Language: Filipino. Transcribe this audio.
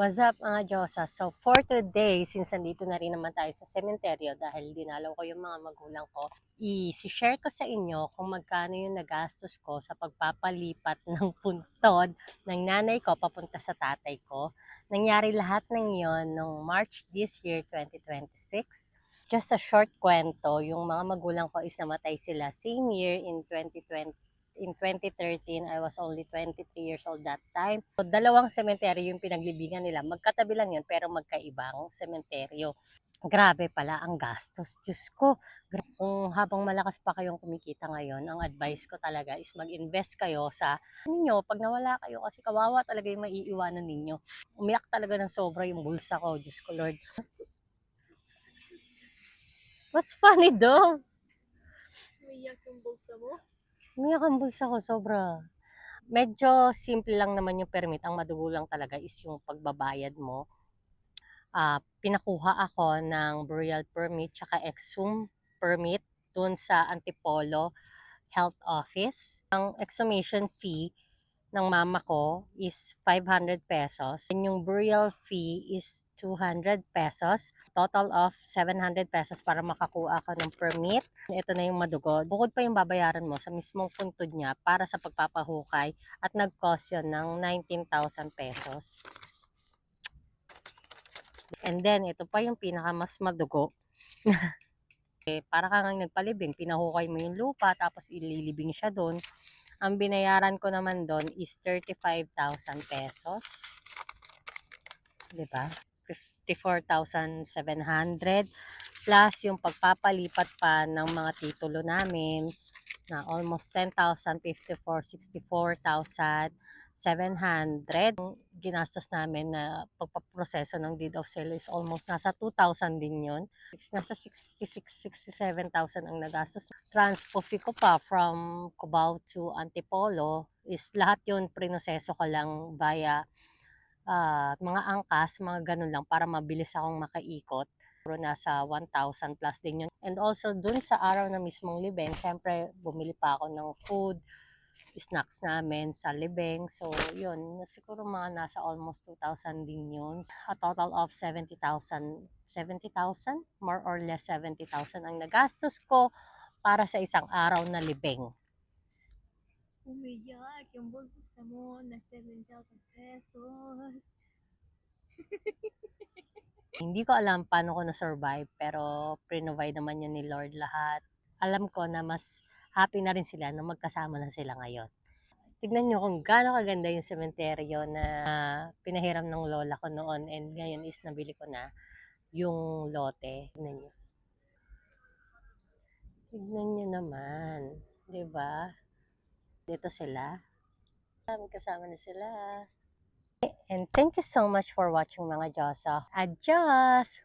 What's up mga Diyosa? So for today, since nandito na rin naman tayo sa sementeryo dahil dinalaw ko yung mga magulang ko, i-share ko sa inyo kung magkano yung nagastos ko sa pagpapalipat ng puntod ng nanay ko papunta sa tatay ko. Nangyari lahat ng yon noong March this year, 2026. Just a short kwento, yung mga magulang ko is namatay sila same year in 2020. In 2013, I was only 23 years old that time. So, dalawang sementeryo yung pinaglibingan nila. Magkatabi lang yun, pero magkaibang sementeryo. Grabe pala ang gastos. Diyos ko, kung habang malakas pa kayong kumikita ngayon, ang advice ko talaga is mag-invest kayo sa ninyo. Pag nawala kayo, kasi kawawa talaga yung maiiwanan ninyo. Umiyak talaga ng sobra yung bulsa ko. Diyos ko, Lord. What's funny though? Umiyak yung bulsa mo? Umiyak ang bulsa ko, sobra. Medyo simple lang naman yung permit. Ang madugo lang talaga is yung pagbabayad mo. Pinakuha ako ng burial permit tsaka exhum permit dun sa Antipolo Health Office. Ang exhumation fee ng mama ko is 500 pesos. And yung burial fee is 200 pesos. Total of 700 pesos para makakuha ka ng permit. Ito na yung madugod. Bukod pa yung babayaran mo sa mismong puntod niya para sa pagpapahukay at nag-cost yun ng 19,000 pesos. And then, ito pa yung pinaka mas madugo. Para kang nagpalibing, pinahukay mo yung lupa tapos ililibing siya doon. Ang binayaran ko naman doon is 35,000 pesos. 'Di ba? 54,700 plus yung pagpapalipat pa ng mga titulo namin na almost 10,000, 54, 64,700. Ginastos namin na pagpaproseso ng deed of sale is almost nasa 2,000 din yun. Nasa 66, 67,000 ang nagastos. Transpo fee ko pa from Cubao to Antipolo is lahat yun prinoseso ko lang via mga angkas, mga ganun lang para mabilis akong makaikot. Pero nasa 1,000 plus din yun. And also, dun sa araw na mismong libeng, syempre, bumili pa ako ng food, snacks namin sa libeng. So, yun, siguro mga nasa almost 2,000 din yun. A total of 70,000, 70,000, more or less 70,000 ang nagastos ko para sa isang araw na libeng. Umiyak yung bulsa mo na 7,000 pesos. Hindi ko alam paano ko na-survive, pero pre-provide naman yun ni Lord lahat. Alam ko na mas happy na rin sila na magkasama na sila ngayon. Tignan nyo kung gaano kaganda yung sementeryo na pinahiram ng lola ko noon and ngayon is nabili ko na yung lote. Tignan nyo. Tignan nyo naman. 'Di ba? Dito sila. Magkasama na sila. And thank you so much for watching mga Diyosa. Adios!